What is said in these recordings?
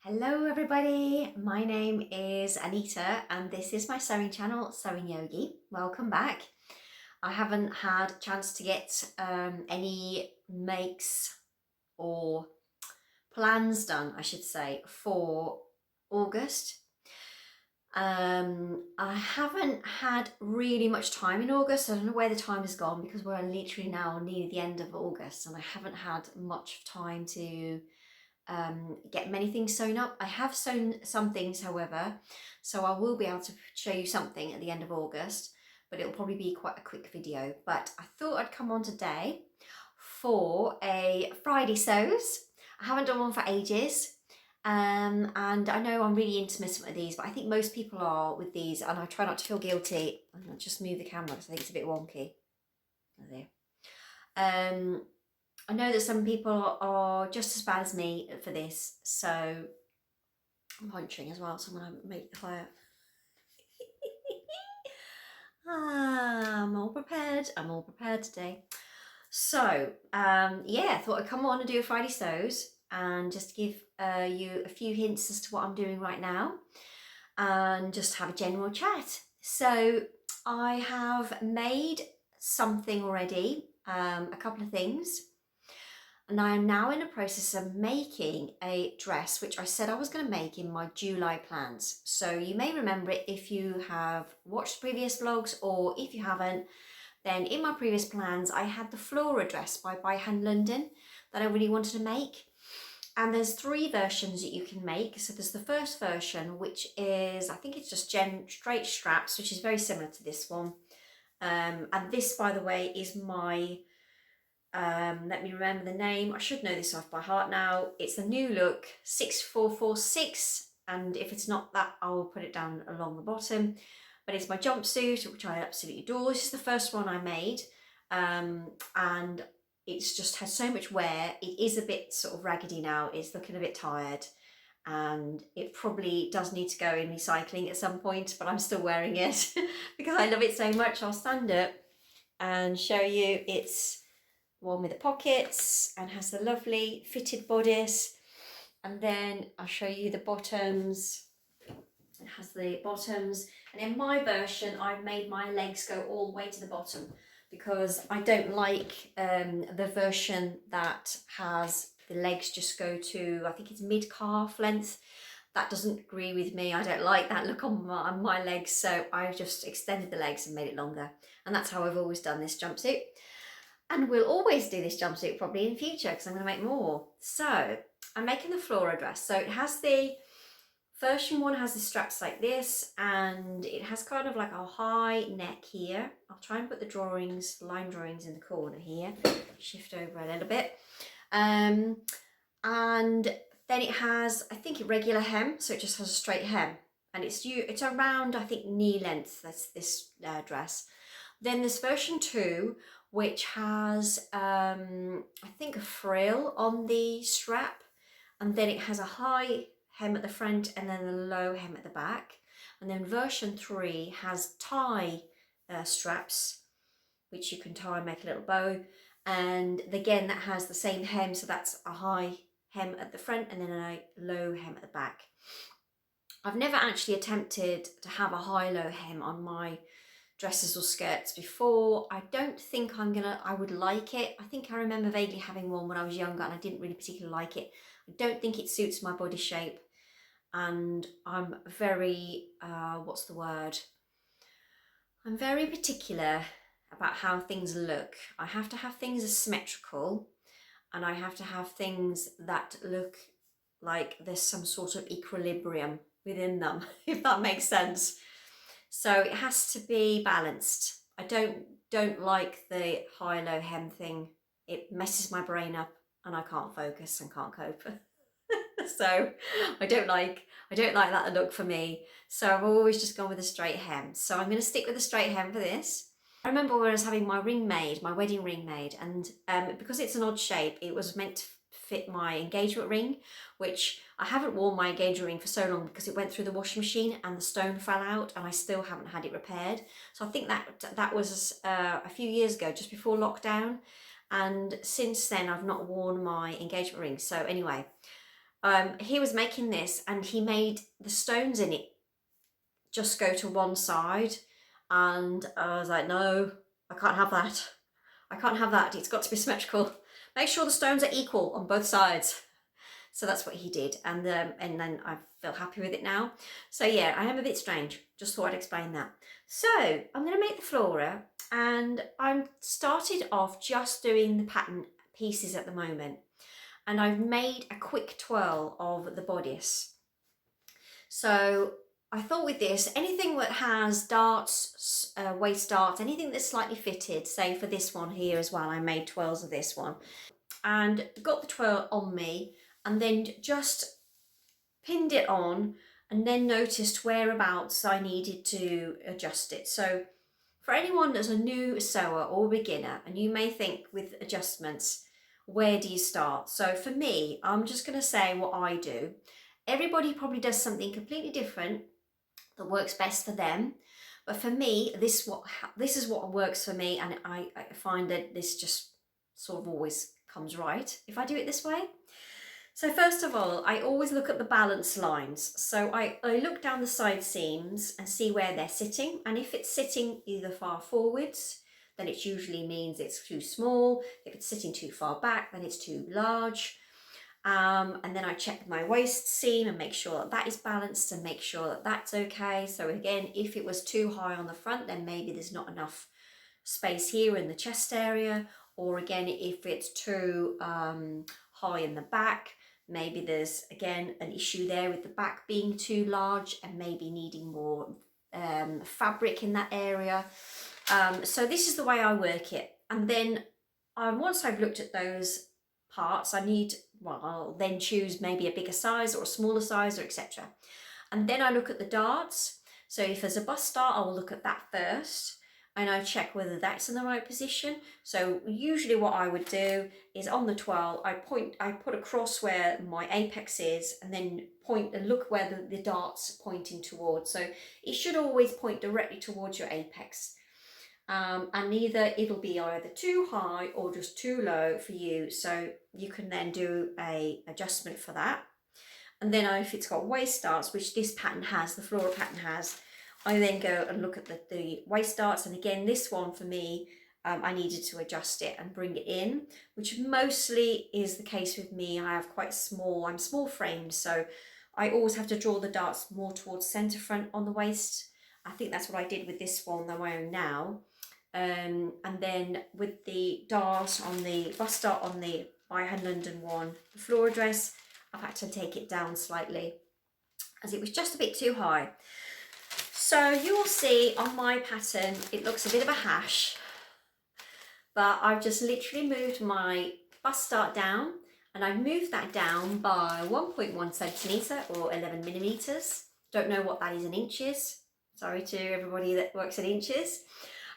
Hello everybody, my name is Anita and this is my sewing channel, Sewing Yogi. Welcome back. I haven't had a chance to get any makes or plans done, I should say, for August. I haven't had really much time in August. I don't know where the time has gone because we're literally now near the end of August and I haven't had much time to get many things sewn up. I have sewn some things, however, so I will be able to show you something at the end of August, but it'll probably be quite a quick video. But I thought I'd come on today for a Friday sews. I haven't done one for ages, and I know I'm really intermittent with these, but I think most people are with these, and I try not to feel guilty. I'll just move the camera because I think it's a bit wonky. There. I know that some people are just as bad as me for this, so I'm punching as well, so I'm going to make the fire. I'm all prepared. I'm all prepared today. So, yeah, I thought I'd come on and do a Friday sews and just give you a few hints as to what I'm doing right now and just have a general chat. So, I have made something already, a couple of things. And I am now in the process of making a dress, which I said I was going to make in my July plans. So you may remember it if you have watched previous vlogs, or if you haven't, then in my previous plans, I had the Flora dress by Hand London that I really wanted to make. And there's 3 versions that you can make. So there's the first version, which is, I think it's just straight straps, which is very similar to this one. And this, by the way, is my let me remember the name. I should know this off by heart now. It's the New Look 6446, and if it's not that, I'll put it down along the bottom. But it's my jumpsuit, which I absolutely adore. This is the first one I made, and it's just had so much wear. It is a bit sort of raggedy now. It's looking a bit tired, and it probably does need to go in recycling at some point, but I'm still wearing it because I love it so much. I'll stand up and show you. It's one with the pockets and has the lovely fitted bodice, and then I'll show you the bottoms. It has the bottoms, and in my version I've made my legs go all the way to the bottom because I don't like the version that has the legs just go to, I think it's mid-calf length. That doesn't agree with me. I don't like that look on my legs, so I've just extended the legs and made it longer, and that's how I've always done this jumpsuit. And we'll always do this jumpsuit probably in future because I'm going to make more. So I'm making the Flora dress. So it has the version 1 has the straps like this, and it has kind of like a high neck here. I'll try and put the drawings, line drawings in the corner here. Shift over a little bit. And then it has, I think, a regular hem. So it just has a straight hem. And it's around, I think, knee length, that's this dress. Then there's version 2, which has, I think, a frill on the strap, and then it has a high hem at the front and then a low hem at the back. And then version 3 has tie straps, which you can tie and make a little bow. And again, that has the same hem, so that's a high hem at the front and then a low hem at the back. I've never actually attempted to have a high-low hem on my dresses or skirts before. I don't think I would like it. I think I remember vaguely having one when I was younger and I didn't really particularly like it. I don't think it suits my body shape, and I'm very, what's the word? I'm very particular about how things look. I have to have things as symmetrical, and I have to have things that look like there's some sort of equilibrium within them, if that makes sense. So it has to be balanced. I don't like the high-low hem thing. It messes my brain up and I can't focus and can't cope. So I don't like that look for me. So I've always just gone with a straight hem. So I'm going to stick with a straight hem for this. I remember when I was having my ring made, my wedding ring made, and because it's an odd shape, it was meant to fit my engagement ring, which I haven't worn my engagement ring for so long because it went through the washing machine and the stone fell out, and I still haven't had it repaired. So I think that was a few years ago, just before lockdown, and since then I've not worn my engagement ring. So anyway, He was making this and he made the stones in it just go to one side, and I was like, no, I can't have that. I can't have that. It's got to be symmetrical. Make sure the stones are equal on both sides. So that's what he did, and then I feel happy with it now. So yeah, I am a bit strange. Just thought I'd explain that. So I'm going to make the flora, and I'm started off just doing the pattern pieces at the moment, and I've made a quick twirl of the bodice. So I thought with this, anything that has darts, waist darts, anything that's slightly fitted, say for this one here as well, I made twirls of this one, and got the twirl on me, and then just pinned it on, and then noticed whereabouts I needed to adjust it. So for anyone that's a new sewer or beginner, and you may think with adjustments, where do you start? So for me, I'm just going to say what I do. Everybody probably does something completely different that works best for them. But for me, this is what works for me, and I find that this just sort of always comes right if I do it this way. So first of all, I always look at the balance lines. So I look down the side seams and see where they're sitting. And if it's sitting either far forwards, then it usually means it's too small. If it's sitting too far back, then it's too large. And then I check my waist seam and make sure that that is balanced and make sure that that's okay. So again, if it was too high on the front, then maybe there's not enough space here in the chest area. Or again, if it's too high in the back, maybe there's again an issue there with the back being too large and maybe needing more fabric in that area. So this is the way I work it. And then once I've looked at those parts, I'll then choose maybe a bigger size or a smaller size, or etc. And then I look at the darts. So if there's a bust dart, I will look at that first, and I check whether that's in the right position. So usually what I would do is on the twirl, I put across where my apex is, and then point and look where the dart's pointing towards. So it should always point directly towards your apex. And it'll be either too high or just too low for you. So you can then do a adjustment for that. And then if it's got waist darts, which this pattern has, the floral pattern has, I then go and look at the waist darts. And again, this one for me, I needed to adjust it and bring it in, which mostly is the case with me. I'm small framed, so I always have to draw the darts more towards center front on the waist. I think that's what I did with this one that I'm wearing now. And then with the dart on the bust dart on the By Hand London one, the floral dress, I've had to take it down slightly as it was just a bit too high. So you will see on my pattern, it looks a bit of a hash, but I've just literally moved my bust dart down, and I've moved that down by 1.1 centimetre or 11 millimetres. Don't know what that is in inches. Sorry to everybody that works in inches.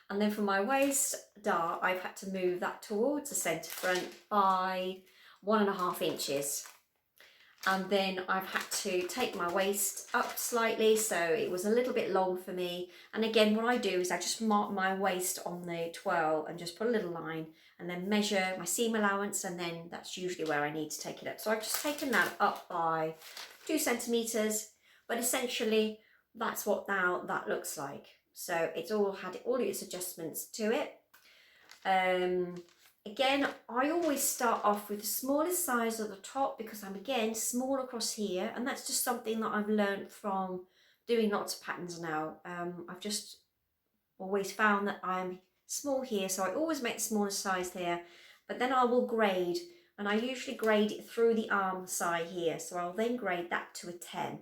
And then for my waist dart, I've had to move that towards the centre front by 1.5 inches. And then I've had to take my waist up slightly, so it was a little bit long for me. And again, what I do is I just mark my waist on the twirl and just put a little line, and then measure my seam allowance, and then that's usually where I need to take it up. So I've just taken that up by 2 centimetres, but essentially that's what now that looks like. So it's all had all its adjustments to it. Again, I always start off with the smallest size at the top because I'm again small across here, and that's just something that I've learned from doing lots of patterns now. I've just always found that I'm small here, so I always make the smallest size there, but then I will grade, and I usually grade it through the arm side here, so I'll then grade that to a 10.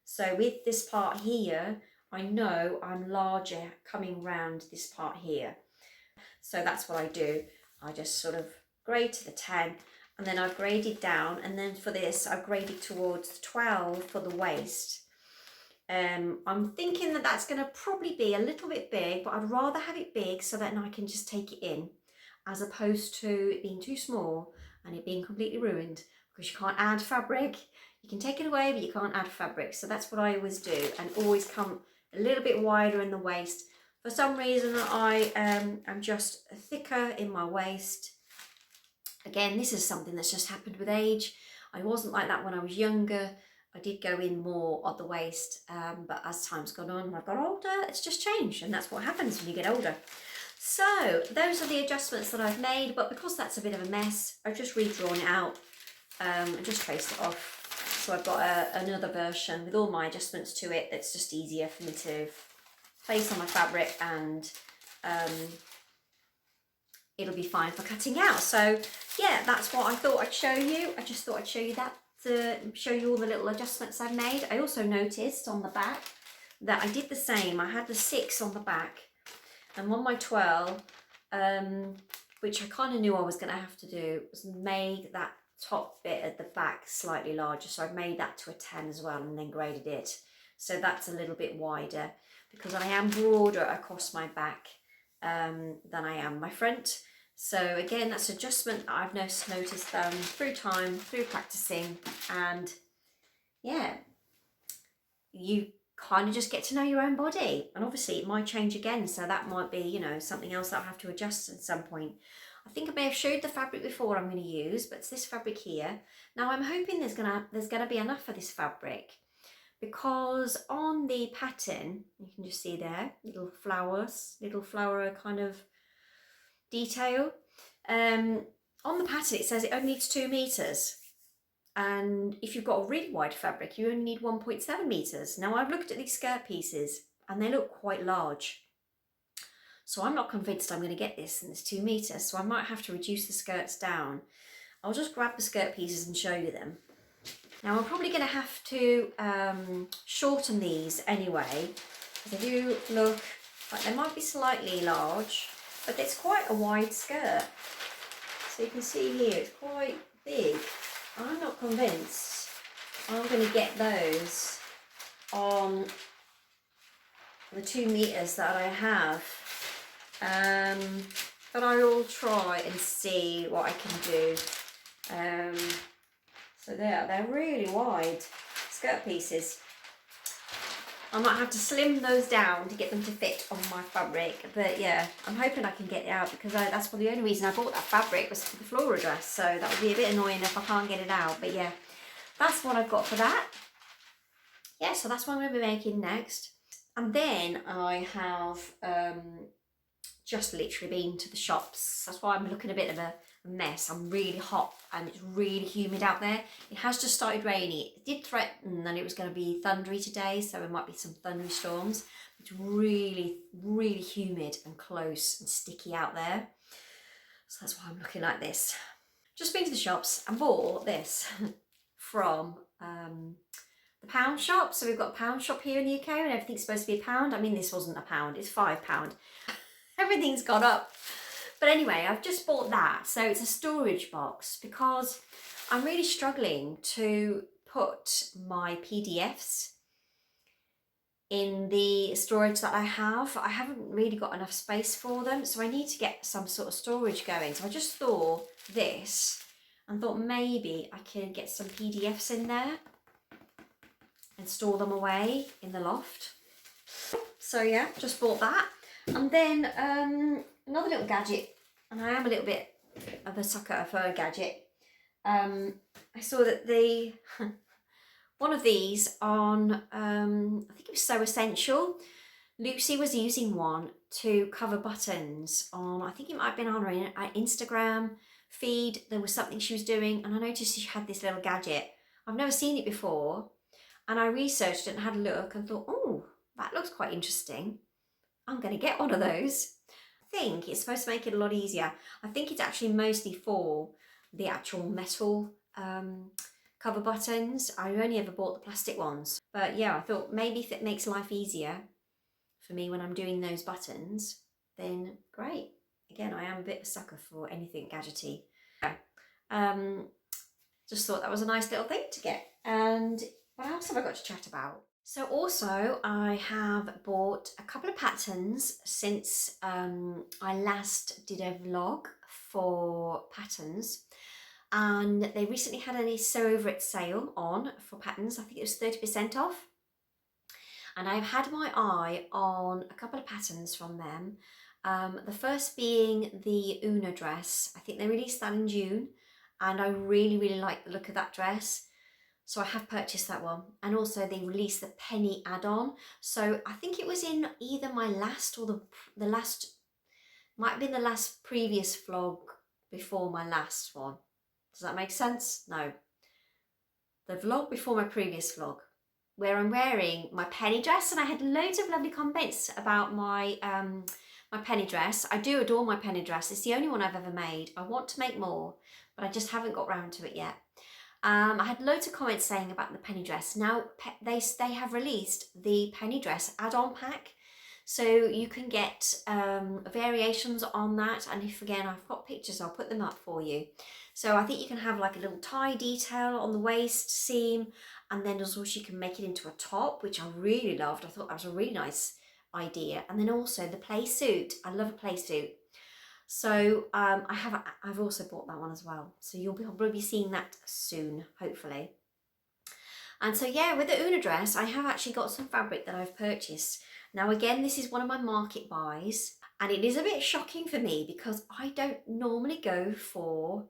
So with this part here, I know I'm larger coming round this part here. So that's what I do. I just sort of grade to the 10, and then I've graded down, and then for this I've graded towards 12 for the waist. I'm thinking that that's going to probably be a little bit big, but I'd rather have it big so that I can just take it in, as opposed to it being too small and it being completely ruined, because you can't add fabric. You can take it away, but you can't add fabric. So that's what I always do, and always come a little bit wider in the waist. For some reason, I am just thicker in my waist. Again, this is something that's just happened with age. I wasn't like that when I was younger. I did go in more at the waist, but as time's gone on and I've got older, it's just changed, and that's what happens when you get older. So those are the adjustments that I've made, but because that's a bit of a mess, I've just redrawn it out and just traced it off. So I've got another version with all my adjustments to it that's just easier for me to place on my fabric, and it'll be fine for cutting out. So yeah, that's what I thought I'd show you. I just thought I'd show you that, to show you all the little adjustments I've made. I also noticed on the back that I did the same. I had the 6 on the back, and on my 12, which I kind of knew I was going to have to do, was make that top bit at the back slightly larger. So I've made that to a 10 as well, and then graded it. So that's a little bit wider, because I am broader across my back than I am my front. So again, that's adjustment that I've noticed through time, through practicing, and yeah, you kind of just get to know your own body. And obviously it might change again, so that might be, you know, something else that I'll have to adjust at some point. I think I may have showed the fabric before I'm going to use, but it's this fabric here. Now I'm hoping there's gonna be enough of this fabric, because on the pattern, you can just see there, little flower kind of detail. On the pattern it says it only needs 2 meters. And if you've got a really wide fabric, you only need 1.7 meters. Now I've looked at these skirt pieces and they look quite large. So I'm not convinced I'm going to get this in this 2 meters. So I might have to reduce the skirts down. I'll just grab the skirt pieces and show you them. Now I'm probably going to have to shorten these anyway, because they do look like they might be slightly large, but it's quite a wide skirt. So you can see here it's quite big. I'm not convinced I'm going to get those on the 2 meters that I have, but I will try and see what I can do. So they're really wide skirt pieces. I might have to slim those down to get them to fit on my fabric, but yeah, I'm hoping I can get it out, because that's the only reason I bought that fabric was for the floral dress, so that would be a bit annoying if I can't get it out. But yeah, that's what I've got for that. Yeah, so that's what I'm going to be making next. And then I have just literally been to the shops. That's why I'm looking a bit of a mess. I'm really hot and it's really humid out there. It has just started raining. It did threaten that it was going to be thundery today, so there might be some thunderstorms. It's really, really humid and close and sticky out there. So that's why I'm looking like this. Just been to the shops and bought this from the pound shop. So we've got a pound shop here in the UK and everything's supposed to be £1. I mean, this wasn't £1, it's £5. Everything's gone up. But anyway, I've just bought that. So it's a storage box, because I'm really struggling to put my PDFs in the storage that I have. I haven't really got enough space for them, so I need to get some sort of storage going. So I just thought this and thought maybe I could get some PDFs in there and store them away in the loft. So yeah, just bought that. And then another little gadget, and I am a little bit of a sucker for a gadget. I saw that one of these on, I think it was So Essential. Lucy was using one to cover buttons on, I think it might have been on her Instagram feed. There was something she was doing, and I noticed she had this little gadget. I've never seen it before, and I researched it and had a look and thought, oh, that looks quite interesting. I'm going to get one of those. I think it's supposed to make it a lot easier. I think it's actually mostly for the actual metal cover buttons. I only ever bought the plastic ones. But yeah, I thought maybe if it makes life easier for me when I'm doing those buttons, then great. Again, I am a bit of a sucker for anything gadgety. Just thought that was a nice little thing to get. And what else have I got to chat about? So also I have bought a couple of patterns since I last did a vlog for patterns, and they recently had a Sew Over It sale on for patterns. I think it was 30% off, and I've had my eye on a couple of patterns from them. The first being the Una dress. I think they released that in June, and I really, really like the look of that dress. So I have purchased that one. And also they released the penny add-on. So I think it was in either my last or the last, might have been the last previous vlog before my last one. Does that make sense? No. The vlog before my previous vlog, where I'm wearing my penny dress, and I had loads of lovely comments about my my penny dress. I do adore my penny dress. It's the only one I've ever made. I want to make more, but I just haven't got round to it yet. I had loads of comments saying about the penny dress. Now they have released the penny dress add-on pack, so you can get variations on that. And if again I've got pictures, I'll put them up for you. So I think you can have like a little tie detail on the waist seam, and then also you can make it into a top, which I really loved. I thought that was a really nice idea. And then also the play suit. I love a play suit. So I've also bought that one as well. So you'll probably be seeing that soon, hopefully. And so yeah, with the Una dress, I have actually got some fabric that I've purchased. Now again, this is one of my market buys, and it is a bit shocking for me because I don't normally go for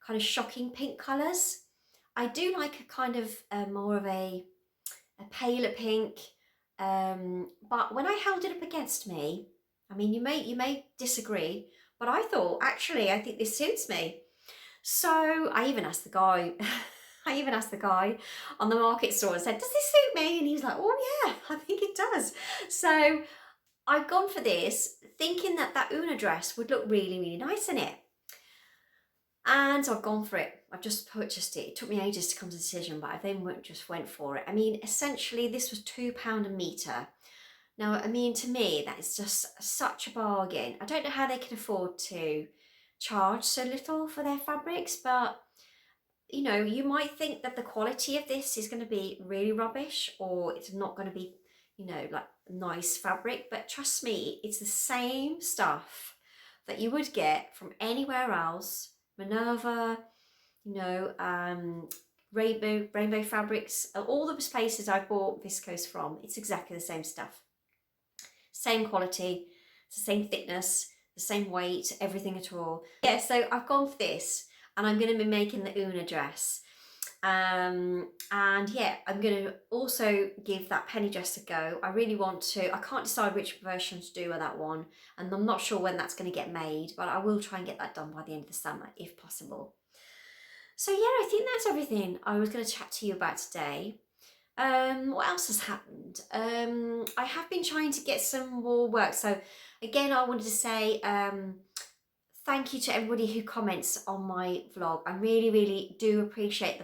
kind of shocking pink colours. I do like a kind of more of a paler pink, but when I held it up against me, I mean, you may disagree, but I thought, actually, I think this suits me. So I even asked the guy, I even asked the guy on the market store and said, does this suit me? And he was like, oh yeah, I think it does. So I've gone for this thinking that that Una dress would look really, really nice in it. And so I've gone for it. I've just purchased it. It took me ages to come to a decision, but I then just went for it. I mean, essentially this was £2 a metre. Now, I mean, to me, that is just such a bargain. I don't know how they can afford to charge so little for their fabrics, but you know, you might think that the quality of this is going to be really rubbish, or it's not going to be, you know, like nice fabric, but trust me, it's the same stuff that you would get from anywhere else. Minerva, you know, rainbow fabrics, all the places I bought viscose from, it's exactly the same stuff. Same quality, it's the same thickness, the same weight, everything at all. Yeah, so I've gone for this, and I'm going to be making the Una dress. And yeah, I'm going to also give that penny dress a go. I really want to. I can't decide which version to do with that one, and I'm not sure when that's going to get made, but I will try and get that done by the end of the summer if possible. So yeah, I think that's everything I was going to chat to you about today. What else has happened? I have been trying to get some more work. So again, I wanted to say thank you to everybody who comments on my vlog. I really, really do appreciate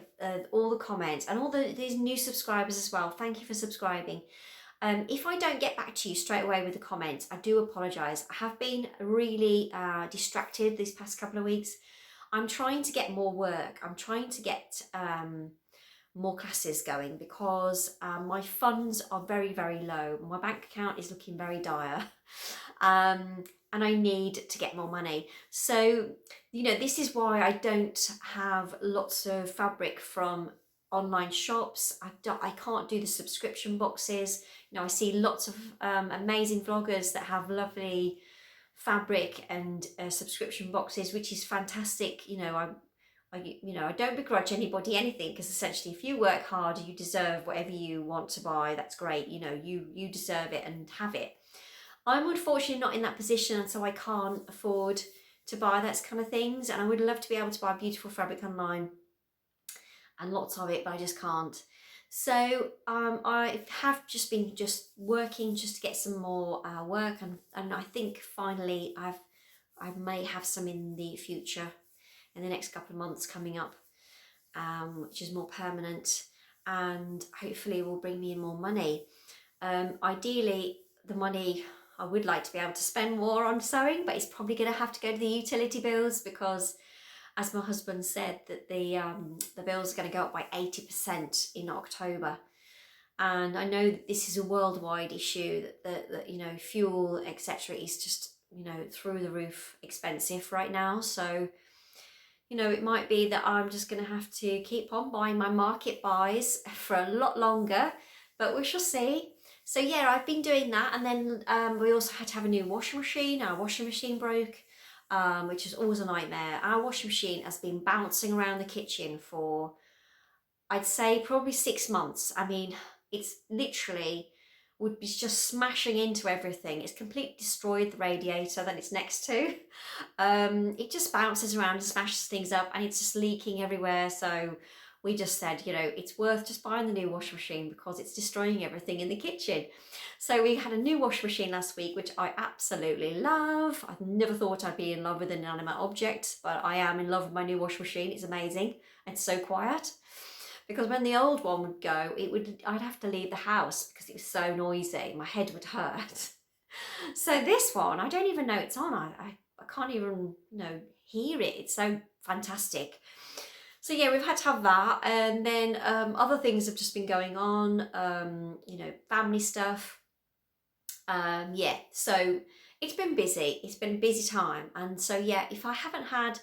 all the comments and all these new subscribers as well. Thank you for subscribing. If I don't get back to you straight away with the comments, I do apologise. I have been really distracted these past couple of weeks. I'm trying to get more work. I'm trying to get more classes going because my funds are very, very low. My bank account is looking very dire. And I need to get more money. So, you know, this is why I don't have lots of fabric from online shops. I can't do the subscription boxes. You know, I see lots of amazing vloggers that have lovely fabric and subscription boxes, which is fantastic. You know, I don't begrudge anybody anything, because essentially if you work hard, you deserve whatever you want to buy. That's great. You know, you deserve it and have it. I'm unfortunately not in that position, and so I can't afford to buy that kind of things. And I would love to be able to buy beautiful fabric online and lots of it, but I just can't. So I have just been working just to get some more work, and I think finally I may have some in the future, in the next couple of months coming up, which is more permanent and hopefully will bring me in more money. Ideally, the money I would like to be able to spend more on sewing, but it's probably going to have to go to the utility bills, because as my husband said, that the bills are going to go up by 80% in October. And I know that this is a worldwide issue, that you know, fuel, etc. is just, you know, through the roof expensive right now. So, you know, it might be that I'm just going to have to keep on buying my market buys for a lot longer, but we shall see. So yeah, I've been doing that, and then we also had to have a new washing machine. Our washing machine broke which is always a nightmare. Our washing machine has been bouncing around the kitchen for, I'd say, probably 6 months. I mean, it's literally would be just smashing into everything. It's completely destroyed the radiator that it's next to. It just bounces around and smashes things up, and it's just leaking everywhere. So we just said, you know, it's worth just buying the new washing machine because it's destroying everything in the kitchen. So we had a new washing machine last week, which I absolutely love. I've never thought I'd be in love with an inanimate object, but I am in love with my new washing machine. It's amazing. It's so quiet. Because when the old one would go, I'd have to leave the house because it was so noisy. My head would hurt. So this one, I don't even know it's on. I can't even, hear it. It's so fantastic. So yeah, we've had to have that, and then other things have just been going on. Family stuff. Yeah, so it's been busy. It's been a busy time, and so yeah, if I haven't had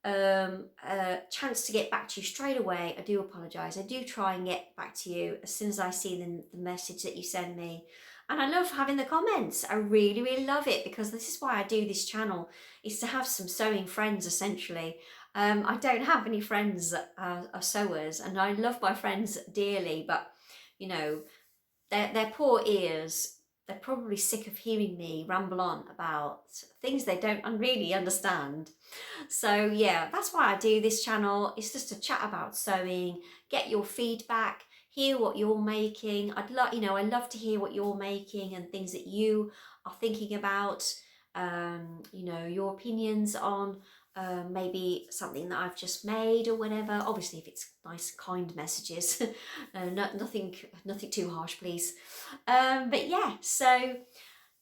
a chance to get back to you straight away, I do apologise. I do try and get back to you as soon as I see the message that you send me. And I love having the comments. I really, really love it, because this is why I do this channel, is to have some sewing friends, essentially. I don't have any friends that are sewers, and I love my friends dearly, but, you know, their poor ears, they're probably sick of hearing me ramble on about things they don't really understand. So yeah, that's why I do this channel. It's just to chat about sewing, get your feedback, hear what you're making. I love to hear what you're making and things that you are thinking about. Your opinions on maybe something that I've just made or whatever. Obviously, if it's nice, kind messages, nothing too harsh, please. But yeah, so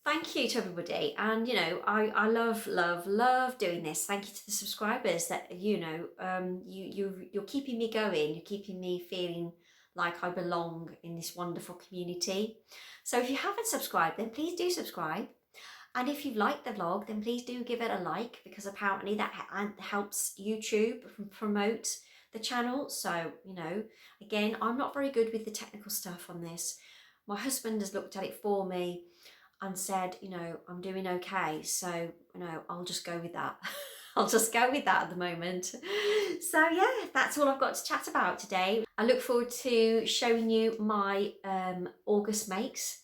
thank you to everybody, and I love doing this. Thank you to the subscribers that you're keeping me going. You're keeping me feeling like I belong in this wonderful community. So if you haven't subscribed, then please do subscribe. And if you've liked the vlog, then please do give it a like, because apparently that helps YouTube promote the channel. So, again, I'm not very good with the technical stuff on this. My husband has looked at it for me and said, I'm doing okay. So, I'll just go with that. I'll just go with that at the moment. So yeah, that's all I've got to chat about today. I look forward to showing you my August makes,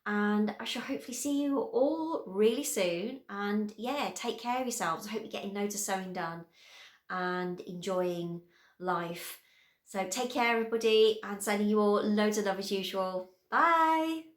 and I shall hopefully see you all really soon. And yeah, take care of yourselves. I hope you're getting loads of sewing done and enjoying life. So take care, everybody, and sending you all loads of love as usual. Bye.